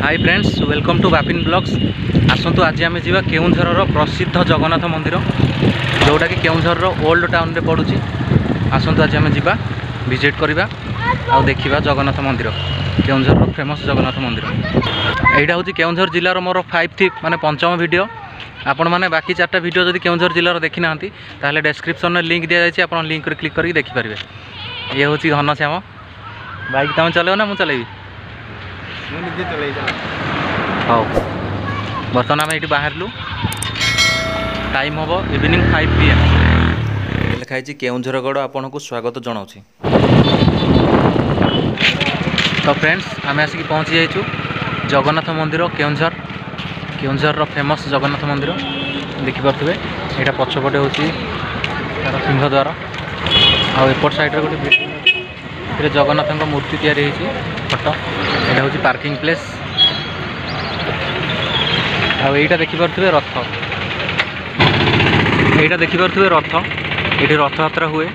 Hi friends, welcome to Bapin blogs. आसतु आज आम जा केउंझर प्रसिद्ध जगन्नाथ मंदिर जोटा कि केउंझर ओल्ड टाउन रे पड़ुची। आसतु आज आम जा विजिट करवा आ देखा जगन्नाथ मंदिर, केउंझर फेमस जगन्नाथ मंदिर। यहाँ हूँ केउंझर जिलार मोर 5th माने पंचम वीडियो। आपण मैंने बाकी 4टा वीडियो जब केउंझर जिलार देखी ना ताहले डेस्क्रिप्शन में लिंक दिया जाए, आप लिंक क्लिक करके देखिपारे। ये हूँ घनश्याम। बाइक तुम चलो ना मुझे चलेबी? हाँ, बर्तमान आम ये बाहरलु। टाइम हम इवनिंग 5 PM। लिखाई केउंझरगढ़ आपन को स्वागत जनाऊँ। तो फ्रेंड्स आम आसिक पहुँची जाइए जगन्नाथ मंदिर केउंझर। केउंझर फेमस जगन्नाथ मंदिर देखिपे। यहाँ पछपटे हूँ तार सिंहद्वार, आउट साइड गोटे जगन्नाथ मूर्ति तैयारी फोटो। यहाँ हूँ पार्किंग प्लेस। आईटा देखिपे रथ, यहाँ देखिपे रथ। ये रथ यात्रा हुए,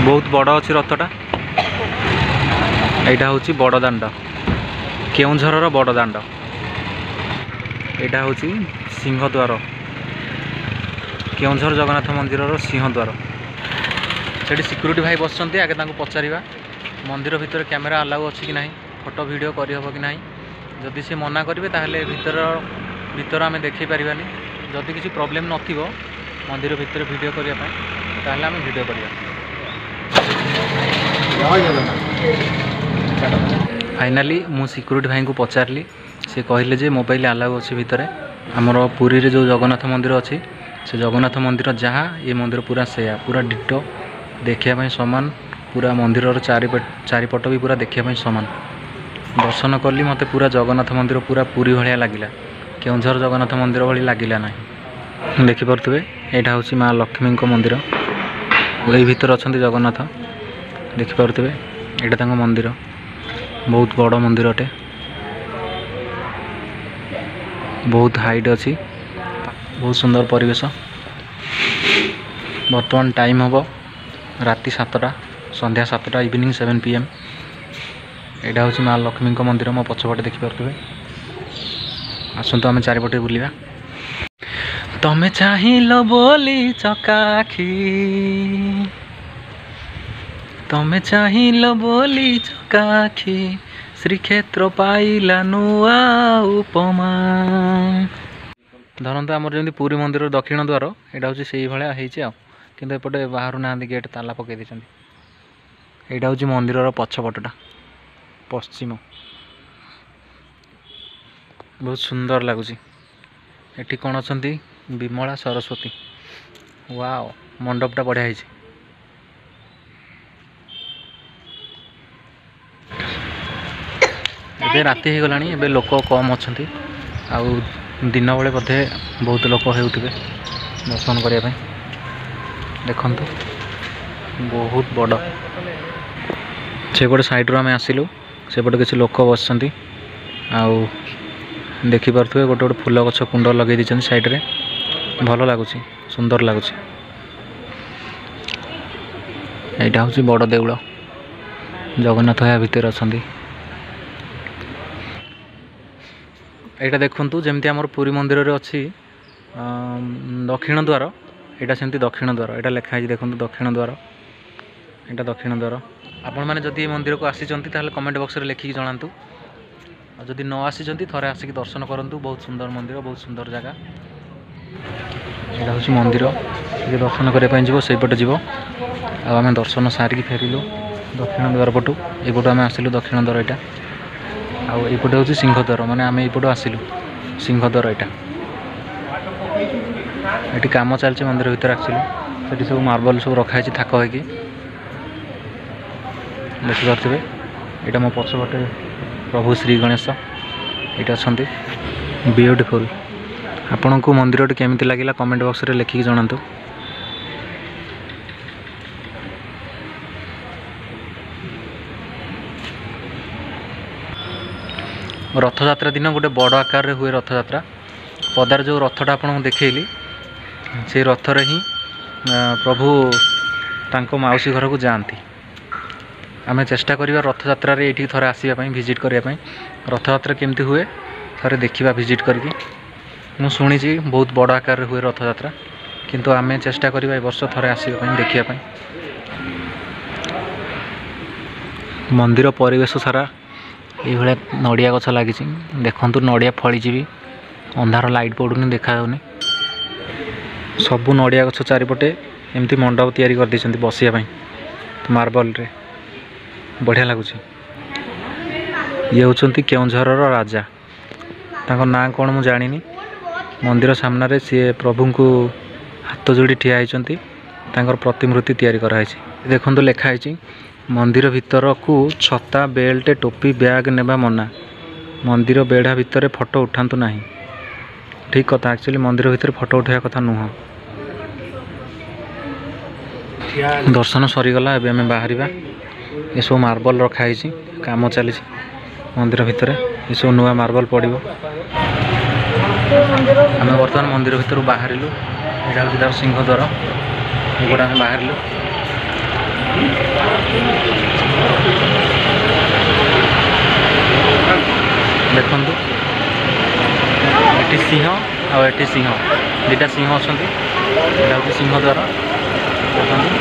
बहुत बड़ अच्छी रथटा। यहाँ हूँ बड़ दाण्ड, केउंझर बड़ दाण्ड। यहाँ हूँ सिंहद्वार, केउंझर जगन्नाथ मंदिर सिंहद्वार। से सिक्यूरीटी भाई बस आगे पचारा मंदिर भितर कैमेरा अलाउ अच्छी कि ना, फोटो वीडियो करहब कि ना। जदि से मना करेंगे ताहले भीतर आम देखी पारानी। जदि किसी प्रॉब्लम नथिबो मंदिर भितर वीडियो करने ताहले आम वीडियो करिया। फाइनाली मु सिक्यूरीटी भाई को पचारली, से कहले जे मोबाइल अलाउ अच्छी भितर। आमर पुरी रे जो जगन्नाथ मंदिर अच्छी से जगन्नाथ मंदिर जहाँ ये मंदिर पूरा सेया, पूरा डिटो देखिया सामान। पूरा मंदिर चारिपट भी पूरा देखिया सामान। दर्शन कली मते पूरा जगन्नाथ मंदिर पूरा पूरी भाया लगिला, केउंझर जगन्नाथ मंदिर भाई लगिला ना। देखिपे यहाँ हूँ माँ लक्ष्मी मंदिर, यही भितर अच्छा जगन्नाथ। देखिपे यहाँ मंदिर बहुत बड़ मंदिर अटे, बहुत हाइट अच्छी, बहुत सुंदर परिवेश। बर्तमान टाइम हम राति 7टा, संध्या 7टा, इवनिंग 7 PM। यहाँ हूँ माँ लक्ष्मी मंदिर मो पछपटे देखिपे। आसतु आम चारिपटे बुलिया। तमे चाहिल बोली चकाखी, तमे चाहिल बोली चकाखी, श्रीक्षेत्र पाइला नुआ उपमा। धरतु आमर जमी पुरी मंदिर दक्षिण द्वार, यहाँ हूँ से भाया किंतु एपटे बाहर ना गेट ताला पकई देते। यहाँ हूँ मंदिर पछपटा पश्चिम, बहुत सुंदर लगुच। एटी कौन अच्छा विमला सरस्वती। वाओ, मंडपटा बढ़िया है। एबे राति हो गलानी, एबे लोक कम अच्छा। आउ दिन बेले बोधे बहुत लोक होउथिबे दर्शन करने। देखंतु बहुत बड़। सेपटे साइड रो आम आसिलु, सेपटे किसी लोक बस आउ देखिपे गोटे गोटे फूल गछ कुंड लगे दी साइड रे। भल लगुच, सुंदर लगुच। यहाँ हूँ बड़ देउल, जगन्नाथ या भितर अच्छा। यहाँ देखु जमती आमर पुरी मंदिर रे अच्छी दक्षिण द्वार। यहाँ सेमती दक्षिण द्वार, यहाँ लिखाई देखो दक्षिण द्वार। यहाँ दक्षिण द्वार। आपण मैंने जदि मंदिर को आसी कमेंट बॉक्स रे लिखिक जनातु। जदि न आसी थे आसिक दर्शन करूँ। बहुत सुंदर मंदिर, बहुत सुंदर जगह। यहाँ हूँ मंदिर, ये दर्शन करने सेपटे जीव। आम दर्शन सारिकी फेरिलु दक्षिण द्वार पटू। एपटू आम आसिलु दक्षिण द्वार। यहाँ आउटे हूँ सिंहद्वार, माने आम यपटू आसिलु सिंहद्वार। यहाँ ये कम चलती मंदिर भीतर आसिलु। से सब मार्बल सब रखाई थाक हो देखिपे। यहाँ मो पछपटे प्रभु श्री गणेश ये अच्छा, ब्यूटीफुल। आपण को मंदिर केमिति लगिला कमेंट बॉक्स रे लिखिक जनातु। रथयात्रा दिन गोटे बड़ आकार रे हुए रथयात्रा। पदार जो रथटा आपको देखली से रथरे ही प्रभु तांको माउसी घर को जाती। आम चेष्टा करवा रथयात्रा ये थोड़े आसवाई विजिट करने रथयात्रा केमती हुए थोड़े देखा विजिट करके मुझे शुणी बहुत बड़ आकार हुए रथयात्रा किंतु आम चेष्टा करवा वर्ष थोड़े आसवाई देखापी मंदिर परिवेश सारा ये नड़िया गछ लगी देखु नड़िया फली भी अंधार लाइट पड़ूनी देखा सबू नड़िया गछ चारिपटे एमती मंडप तैयारी कर देछंती बसिया मार्बल रे बढ़िया लगुच ये होचंती केउंझर राजा तांको नाम कौन मु जानिनी मंदिर सामने सी प्रभु को हाथ जोड़ी ठिया होती प्रतिमूर्ति तैयारी कराई देखु लिखाई मंदिर भितर को छता बेल्ट टोपी बैग नेबा मना मंदिर बेढ़ा भितर फोटो उठातु ना ठीक कथा एक्चुअली मंदिर भितर फोटो उठाया कथा नुह दर्शन सरीगला एबे आम बाहर ये सब मार्बल रखाई काम चली मंदिर भितर ये सब नुआ मार्बल पड़ो आम बर्तमान मंदिर भितर बाहर यहाँ हूँ तार सिंहद्वार ये आम बाहर देखु ये सिंह आए सिंह दुटा सिंह अच्छा यहाँ हूँ सिंहद्वार यहाँ हूँ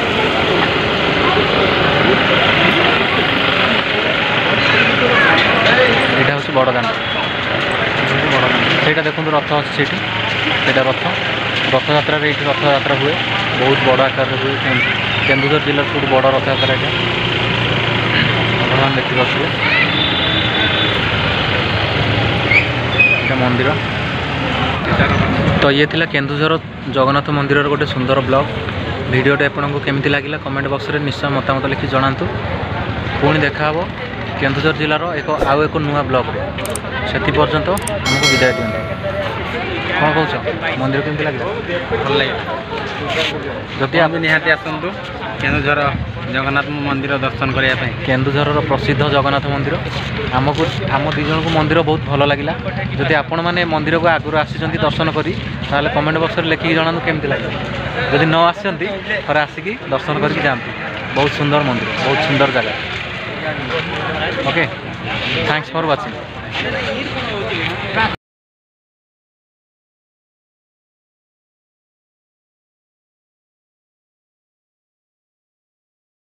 बड़ दाण्ड से देखो रथ अच्छे से रथ रथयात्रा ये रथयात्रा हुए बहुत बड़ आकार हुए केन्दुझर जिला सब बड़ रथयात्रा यहाँ देखिए मंदिर तो ये थिला केन्दुझर जगन्नाथ मंदिर गोटे सुंदर ब्लॉग वीडियोटे आपको केमती लगे कमेंट बॉक्स में निश्चय मतामत लिखि जनातु पुणी देखा केन्दुझर जिलार आउ एक नुआ ब्लॉग से पर्यंत आमको विदाय दिखाँ कौन कौच मंदिर केमती लगे भल लगे जदि आप निहाती आसतु केन्दुझर जगन्नाथ मंदिर दर्शन करने केन्दुझर प्रसिद्ध जगन्नाथ मंदिर आमको आम दी जन को मंदिर बहुत भल लगे जदि आपण मैंने मंदिर को आगुरी आसी दर्शन करी ताले कमेंट बॉक्स में लिखिकी जनातु केमती लगे जदि न आसती थे आसिकी दर्शन करके जाती बहुत सुंदर मंदिर बहुत सुंदर जगह ओके थैंक्स फॉर वाचिंग।